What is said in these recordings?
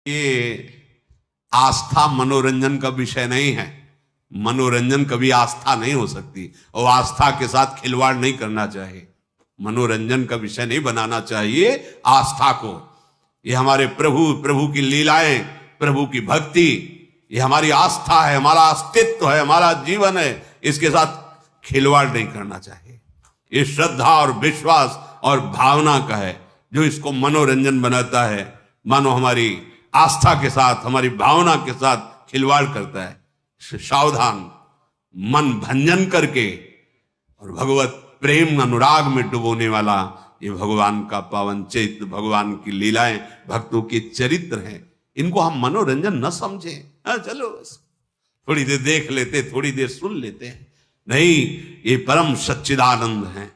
ये आस्था मनोरंजन का विषय नहीं है। मनोरंजन कभी आस्था नहीं हो सकती और आस्था के साथ खिलवाड़ नहीं करना चाहिए। मनोरंजन का विषय नहीं बनाना चाहिए आस्था को। ये हमारे प्रभु की लीलाएं, प्रभु की भक्ति, ये हमारी आस्था है, हमारा अस्तित्व है, हमारा जीवन है। इसके साथ खिलवाड़ नहीं करना चाहिए। ये श्रद्धा और विश्वास और भावना का है जो इसको मनोरंजन बनाता है। मानो हमारी आस्था के साथ, हमारी भावना के साथ खिलवाड़ करता है। सावधान, मन भंजन करके और भगवत प्रेम अनुराग में डुबोने वाला ये भगवान का पावन चैत्र, भगवान की लीलाएं, भक्तों के चरित्र हैं। इनको हम मनोरंजन न समझें। चलो बस थोड़ी देर देख लेते, थोड़ी देर सुन लेते हैं। नहीं, ये परम सच्चिदानंद है।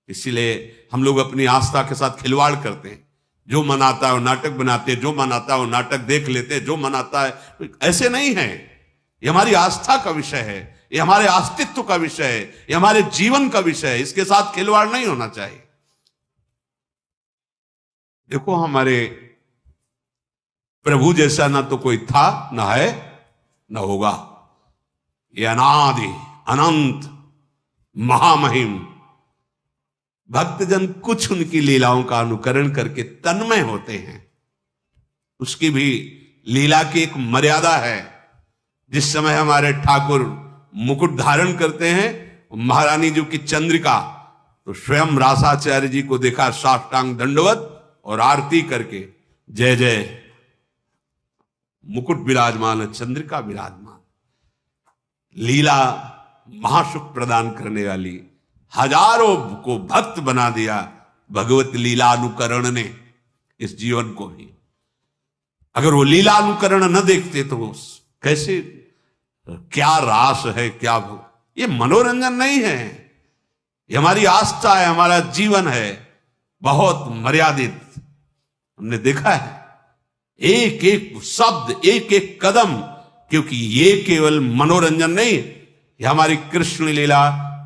इसीलिए हम लोग अपनी आस्था के साथ खिलवाड़ करते हैं। जो मन आता है वो नाटक बनाते हैं, जो मन आता है वो नाटक देख लेते हैं, जो मन आता है। ऐसे नहीं है। ये हमारी आस्था का विषय है, ये हमारे अस्तित्व का विषय है, ये हमारे जीवन का विषय है। इसके साथ खिलवाड़ नहीं होना चाहिए। देखो, हमारे प्रभु जैसा ना तो कोई था, ना है, ना होगा। ये अनादि अनंत महामहिम भक्तजन कुछ उनकी लीलाओं का अनुकरण करके तन्मय होते हैं। उसकी भी लीला की एक मर्यादा है। जिस समय हमारे ठाकुर मुकुट धारण करते हैं, महारानी जी की चंद्रिका, तो स्वयं रासाचार्य जी को देखा साष्टांग दंडवत और आरती करके जय जय, मुकुट विराजमान, चंद्रिका विराजमान। लीला महासुख प्रदान करने वाली, हजारों को भक्त बना दिया भगवत लीला अनुकरण ने इस जीवन को ही। अगर वो लीला अनुकरण न देखते तो कैसे, क्या रास है, क्या ये मनोरंजन नहीं है। ये हमारी आस्था है, हमारा जीवन है, बहुत मर्यादित। हमने देखा है एक एक शब्द, एक एक कदम, क्योंकि ये केवल मनोरंजन नहीं, ये हमारी कृष्ण लीला,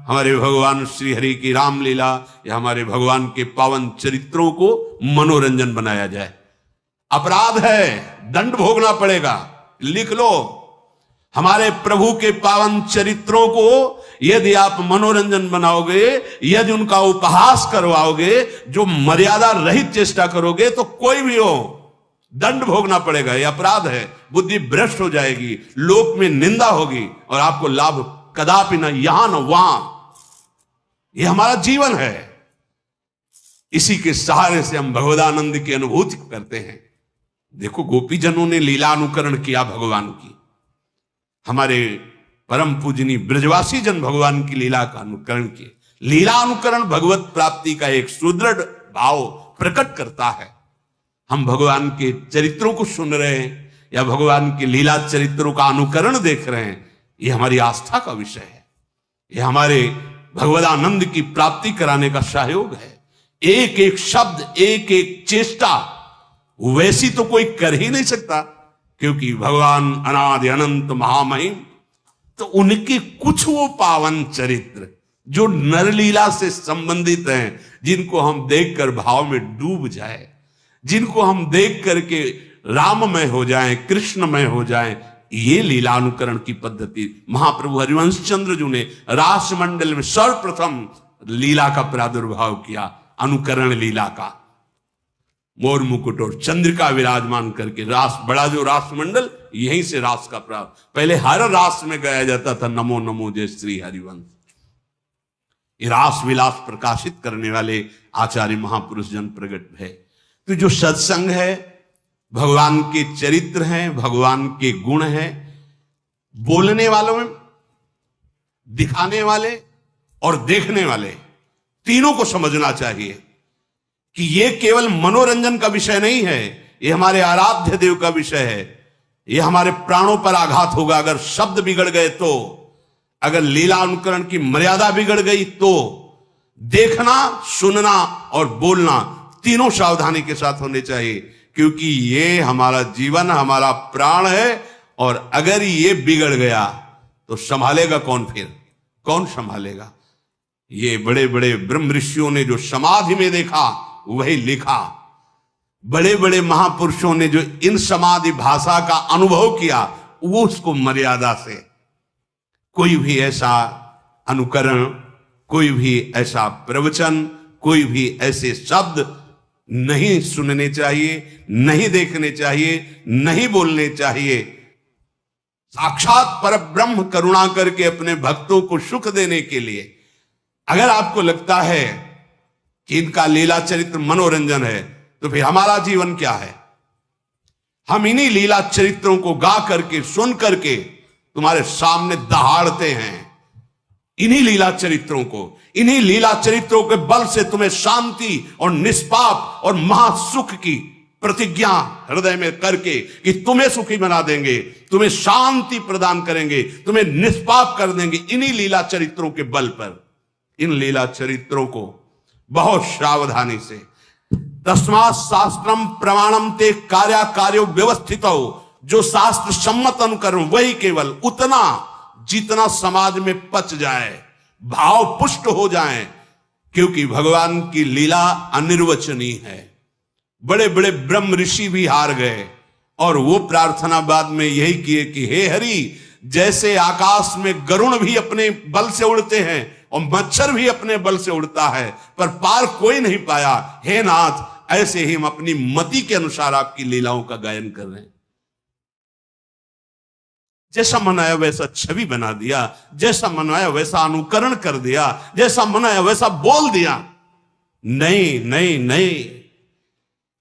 हमारे भगवान श्री हरि की रामलीला, या हमारे भगवान के पावन चरित्रों को मनोरंजन बनाया जाए। अपराध है, दंड भोगना पड़ेगा। लिख लो, हमारे प्रभु के पावन चरित्रों को यदि आप मनोरंजन बनाओगे, यदि उनका उपहास करवाओगे, जो मर्यादा रहित चेष्टा करोगे, तो कोई भी हो दंड भोगना पड़ेगा। यह अपराध है। बुद्धि भ्रष्ट हो जाएगी, लोक में निंदा होगी और आपको लाभ कदापि न यहां न वहां। यह हमारा जीवन है। इसी के सहारे से हम भगवदानंद की अनुभूति करते हैं। देखो, गोपीजनों ने लीला अनुकरण किया भगवान की। हमारे परम पूजनी ब्रजवासी जन भगवान की लीला का अनुकरण किए। लीला अनुकरण भगवत प्राप्ति का एक सुदृढ़ भाव प्रकट करता है। हम भगवान के चरित्रों को सुन रहे हैं या भगवान के लीला चरित्रों का अनुकरण देख रहे हैं, यह हमारी आस्था का विषय है। यह हमारे भगवदानंद की प्राप्ति कराने का सहयोग है। एक एक शब्द, एक एक चेष्टा वैसी तो कोई कर ही नहीं सकता, क्योंकि भगवान अनादि अनंत महामहिम। तो उनके कुछ वो पावन चरित्र जो नरलीला से संबंधित हैं, जिनको हम देखकर भाव में डूब जाए, जिनको हम देख करके राममय हो जाएं, कृष्णमय हो जाएं, ये लीला अनुकरण की पद्धति महाप्रभु हरिवंश चंद्र जी ने रास मंडल में सर्वप्रथम लीला का प्रादुर्भाव किया, अनुकरण लीला का। मोर मुकुट और चंद्रिका विराजमान करके रास, बड़ा जो रास मंडल, यहीं से रास का प्रारंभ। पहले हर रास में गाया जाता था नमो नमो जय श्री हरिवंश। ये रास विलास प्रकाशित करने वाले आचार्य महापुरुष जन प्रकट है। तो जो सत्संग है, भगवान के चरित्र हैं, भगवान के गुण हैं, बोलने वालों में, दिखाने वाले और देखने वाले, तीनों को समझना चाहिए कि ये केवल मनोरंजन का विषय नहीं है, ये हमारे आराध्य देव का विषय है। ये हमारे प्राणों पर आघात होगा अगर शब्द बिगड़ गए तो, अगर लीला अनुकरण की मर्यादा बिगड़ गई तो। देखना, सुनना और बोलना तीनों सावधानी के साथ होने चाहिए, क्योंकि ये हमारा जीवन, हमारा प्राण है। और अगर ये बिगड़ गया तो संभालेगा कौन? फिर कौन संभालेगा? ये बड़े बड़े ब्रह्म ऋषियों ने जो समाधि में देखा वही लिखा। बड़े बड़े महापुरुषों ने जो इन समाधि भाषा का अनुभव किया, वो उसको मर्यादा से, कोई भी ऐसा अनुकरण, कोई भी ऐसा प्रवचन, कोई भी ऐसे शब्द नहीं सुनने चाहिए, नहीं देखने चाहिए, नहीं बोलने चाहिए। साक्षात परब्रह्म करुणा करके अपने भक्तों को सुख देने के लिए, अगर आपको लगता है कि इनका लीला चरित्र मनोरंजन है, तो फिर हमारा जीवन क्या है? हम इन्हीं लीला चरित्रों को गा करके, सुन करके तुम्हारे सामने दहाड़ते हैं। इन्हीं लीला चरित्रों को, इन्हीं लीला चरित्रों के बल से तुम्हें शांति और निष्पाप और महासुख की प्रतिज्ञा हृदय में करके कि तुम्हें सुखी बना देंगे, तुम्हें शांति प्रदान करेंगे, तुम्हें निष्पाप कर देंगे, इन्हीं लीला चरित्रों के बल पर। इन लीला चरित्रों को बहुत सावधानी से, तस्मात् शास्त्रम प्रमाणम ते कार्या कार्यो व्यवस्थित हो, जो शास्त्र सम्मत अनुकरण वही केवल उतना जितना समाज में पच जाए, भाव पुष्ट हो जाए, क्योंकि भगवान की लीला अनिर्वचनीय है। बड़े बड़े ब्रह्म ऋषि भी हार गए और वो प्रार्थना बाद में यही किए कि हे हरि, जैसे आकाश में गरुण भी अपने बल से उड़ते हैं और मच्छर भी अपने बल से उड़ता है, पर पार कोई नहीं पाया, हे नाथ, ऐसे ही हम अपनी मति के अनुसार आपकी लीलाओं का गायन कर रहे हैं। जैसा मनाया वैसा छवि बना दिया, जैसा मनाया वैसा अनुकरण कर दिया, जैसा मनाया वैसा बोल दिया। नहीं नहीं नहीं,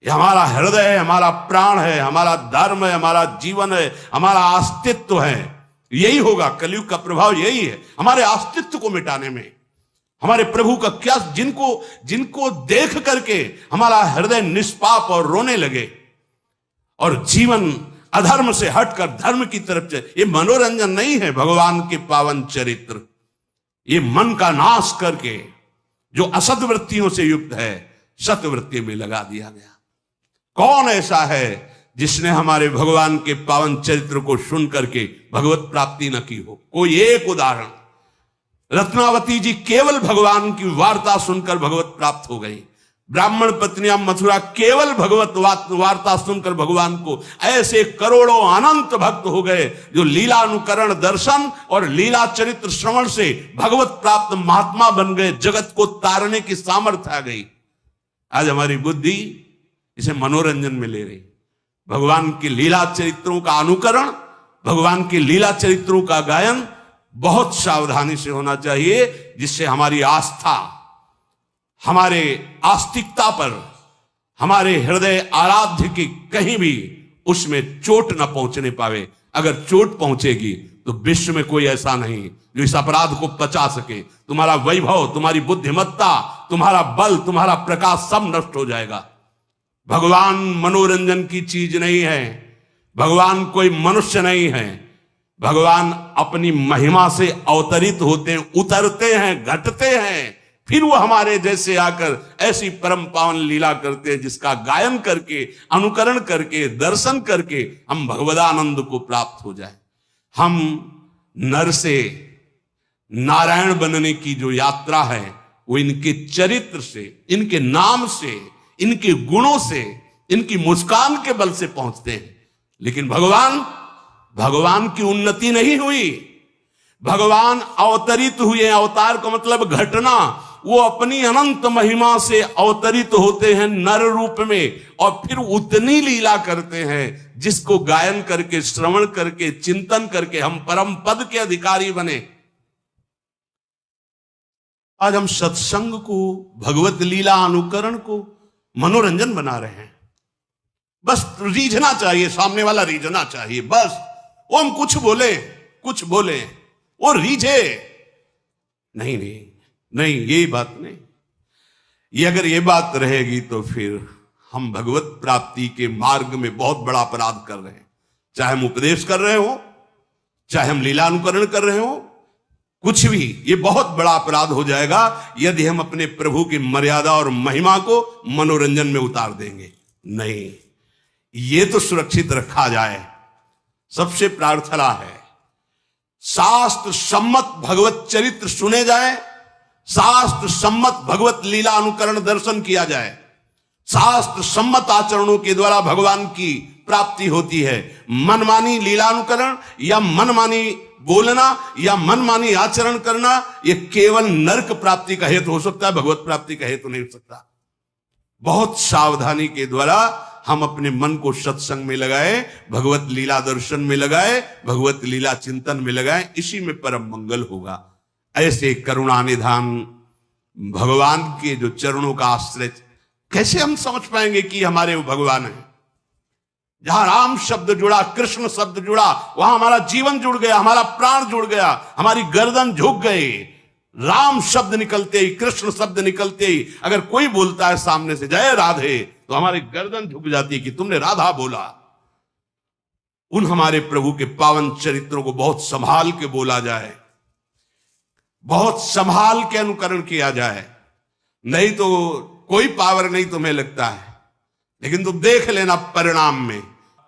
ये हमारा हृदय है, हमारा प्राण है, हमारा धर्म है, हमारा जीवन है, हमारा अस्तित्व है। यही होगा, कलयुग का प्रभाव यही है, हमारे अस्तित्व को मिटाने में। हमारे प्रभु का क्या, जिनको देख करके हमारा हृदय निष्पाप और रोने लगे और जीवन अधर्म से हटकर धर्म की तरफ चले। ये मनोरंजन नहीं है, भगवान के पावन चरित्र। ये मन का नाश करके जो असत वृत्तियों से युक्त है, सतवृत्ति में लगा दिया गया। कौन ऐसा है जिसने हमारे भगवान के पावन चरित्र को सुन करके भगवत प्राप्ति न की हो? कोई एक उदाहरण, रत्नावती जी केवल भगवान की वार्ता सुनकर भगवत प्राप्त हो गई। ब्राह्मण पत्नियां मथुरा केवल भगवत वार्ता सुनकर भगवान को, ऐसे करोड़ों अनंत भक्त हो गए जो लीला अनुकरण दर्शन और लीला चरित्र श्रवण से भगवत प्राप्त महात्मा बन गए। जगत को तारने की सामर्थ्य आ गई। आज हमारी बुद्धि इसे मनोरंजन में ले रही। भगवान की लीला चरित्रों का अनुकरण, भगवान की लीला चरित्रों का गायन बहुत सावधानी से होना चाहिए, जिससे हमारी आस्था, हमारे आस्तिकता पर, हमारे हृदय आराध्य की कहीं भी उसमें चोट न पहुंचने पावे। अगर चोट पहुंचेगी तो विश्व में कोई ऐसा नहीं जो इस अपराध को पचा सके। तुम्हारा वैभव, तुम्हारी बुद्धिमत्ता, तुम्हारा बल, तुम्हारा प्रकाश सब नष्ट हो जाएगा। भगवान मनोरंजन की चीज नहीं है, भगवान कोई मनुष्य नहीं है। भगवान अपनी महिमा से अवतरित होते हैं, उतरते हैं, घटते हैं, फिर वो हमारे जैसे आकर ऐसी परम पावन लीला करते हैं जिसका गायन करके, अनुकरण करके, दर्शन करके हम भगवदानंद को प्राप्त हो जाए। हम नर से नारायण बनने की जो यात्रा है वो इनके चरित्र से, इनके नाम से, इनके गुणों से, इनकी मुस्कान के बल से पहुंचते हैं। लेकिन भगवान की उन्नति नहीं हुई। भगवान अवतरित हुए, अवतार का मतलब घटना। वो अपनी अनंत महिमा से अवतरित होते हैं नर रूप में और फिर उतनी लीला करते हैं जिसको गायन करके, श्रवण करके, चिंतन करके हम परम पद के अधिकारी बने। आज हम सत्संग को, भगवत लीला अनुकरण को मनोरंजन बना रहे हैं। बस रीझना चाहिए, सामने वाला रीझना चाहिए, बस वो हम कुछ बोले वो रीझे। नहीं नहीं नहीं, ये बात नहीं। ये अगर ये बात रहेगी तो फिर हम भगवत प्राप्ति के मार्ग में बहुत बड़ा अपराध कर रहे हैं। चाहे हम उपदेश कर रहे हो, चाहे हम लीला अनुकरण कर रहे हो, कुछ भी, ये बहुत बड़ा अपराध हो जाएगा यदि हम अपने प्रभु की मर्यादा और महिमा को मनोरंजन में उतार देंगे। नहीं, ये तो सुरक्षित रखा जाए। सबसे प्रार्थना है शास्त्र सम्मत भगवत चरित्र सुने जाए, शास्त्र सम्मत भगवत लीला अनुकरण दर्शन किया जाए। शास्त्र सम्मत आचरणों के द्वारा भगवान की प्राप्ति होती है। मनमानी लीलानुकरण या मनमानी बोलना या मनमानी आचरण करना यह केवल नरक प्राप्ति का हेतु हो सकता है, भगवत प्राप्ति का हेतु नहीं हो सकता। बहुत सावधानी के द्वारा हम अपने मन को सत्संग में लगाए, भगवत लीला दर्शन में लगाए, भगवत लीला चिंतन में लगाए, इसी में परम मंगल होगा। ऐसे करुणा निधान भगवान के जो चरणों का आश्रय, कैसे हम समझ पाएंगे कि हमारे वो भगवान हैं? जहां राम शब्द जुड़ा, कृष्ण शब्द जुड़ा, वहां हमारा जीवन जुड़ गया, हमारा प्राण जुड़ गया, हमारी गर्दन झुक गई। राम शब्द निकलते ही, कृष्ण शब्द निकलते ही अगर कोई बोलता है सामने से जय राधे, तो हमारी गर्दन झुक जाती है कि तुमने राधा बोला। उन हमारे प्रभु के पावन चरित्रों को बहुत संभाल के बोला जाए, बहुत संभाल के अनुकरण किया जाए, नहीं तो कोई पावर नहीं तुम्हें लगता है, लेकिन तुम देख लेना परिणाम में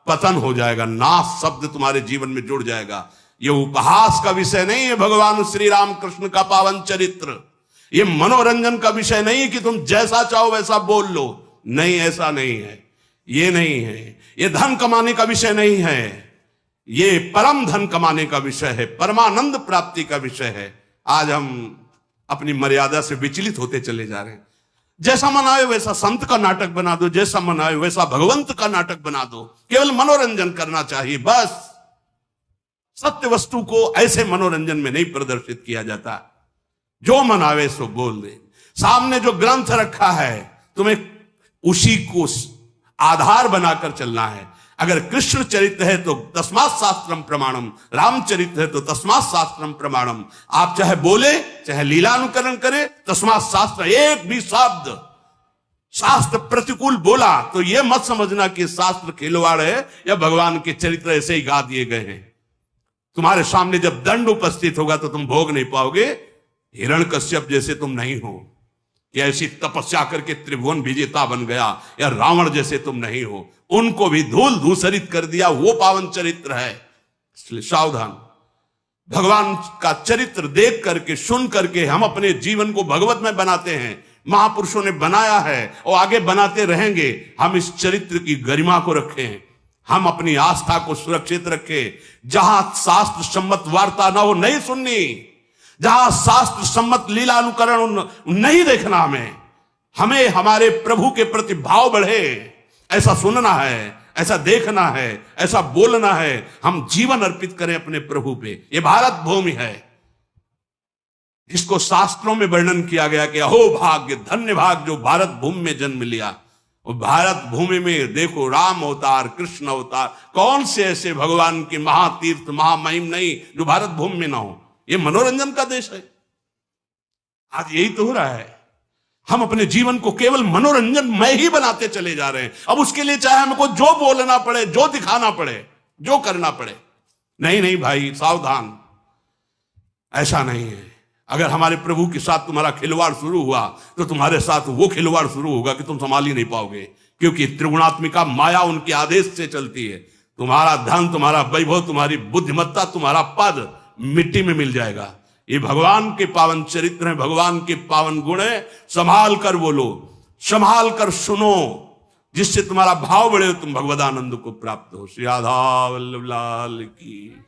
पतन हो जाएगा, नाश शब्द तुम्हारे जीवन में जुड़ जाएगा। यह उपहास का विषय नहीं है भगवान श्री राम कृष्ण का पावन चरित्र, यह मनोरंजन का विषय नहीं है कि तुम जैसा चाहो वैसा बोल लो, नहीं, ऐसा नहीं है, ये नहीं है। यह धन कमाने का विषय नहीं है, ये परम धन कमाने का विषय है, परमानंद प्राप्ति का विषय है। आज हम अपनी मर्यादा से विचलित होते चले जा रहे हैं। जैसा मन आए वैसा संत का नाटक बना दो, जैसा मन आए वैसा भगवंत का नाटक बना दो, केवल मनोरंजन करना चाहिए बस। सत्य वस्तु को ऐसे मनोरंजन में नहीं प्रदर्शित किया जाता। जो मन आवे सो बोल दे। सामने जो ग्रंथ रखा है तुम्हें उसी को आधार बनाकर चलना है। अगर कृष्ण चरित्र है तो तस्मात् शास्त्रम प्रमाणम, रामचरित्र है तो तस्मात् शास्त्रम प्रमाणम। आप चाहे बोले चाहे लीलानुकरण करे, तस्मात् शास्त्र, एक भी शब्द शास्त्र प्रतिकूल बोला तो यह मत समझना कि शास्त्र खिलवाड़ है या भगवान के चरित्र ऐसे ही गा दिए गए हैं। तुम्हारे सामने जब दंड उपस्थित होगा तो तुम भोग नहीं पाओगे। हिरण्यकश्यप जैसे तुम नहीं हो कि ऐसी तपस्या करके त्रिभुवन विजेता बन गया, या रावण जैसे तुम नहीं हो, उनको भी धूल धूसरित कर दिया, वो पावन चरित्र है। इसलिए सावधान। भगवान का चरित्र देख करके सुन करके हम अपने जीवन को भगवत में बनाते हैं। महापुरुषों ने बनाया है और आगे बनाते रहेंगे। हम इस चरित्र की गरिमा को रखें, हम अपनी आस्था को सुरक्षित रखें। जहां शास्त्र सम्मत वार्ता ना हो नहीं सुननी, जहां शास्त्र सम्मत लीला अनुकरण नहीं देखना, हमें हमारे प्रभु के प्रति भाव बढ़े, ऐसा सुनना है, ऐसा देखना है, ऐसा बोलना है। हम जीवन अर्पित करें अपने प्रभु पे। ये भारत भूमि है जिसको शास्त्रों में वर्णन किया गया कि अहो भाग्य, धन्य भाग जो भारत भूमि में जन्म लिया। और भारत भूमि में देखो राम अवतार, कृष्ण अवतार, कौन से ऐसे भगवान के महातीर्थ महामहिम नहीं जो भारत भूमि में ना हो। ये मनोरंजन का देश है। आज यही तो हो रहा है। हम अपने जीवन को केवल मनोरंजन में ही बनाते चले जा रहे हैं। अब उसके लिए चाहे हमको जो बोलना पड़े, जो दिखाना पड़े, जो करना पड़े, नहीं नहीं भाई सावधान, ऐसा नहीं है। अगर हमारे प्रभु के साथ तुम्हारा खिलवाड़ शुरू हुआ तो तुम्हारे साथ वो खिलवाड़ शुरू होगा कि तुम संभाल ही नहीं पाओगे, क्योंकि त्रिगुणात्मिका माया उनके आदेश से चलती है। तुम्हारा धन, तुम्हारा वैभव, तुम्हारी बुद्धिमत्ता, तुम्हारा पद मिट्टी में मिल जाएगा। ये भगवान के पावन चरित्र हैं, भगवान के पावन गुण है। संभाल कर बोलो, संभाल कर सुनो, जिससे तुम्हारा भाव बढ़े, तुम भगवदानंद को प्राप्त हो। श्री राधा वल्लभ लाल की।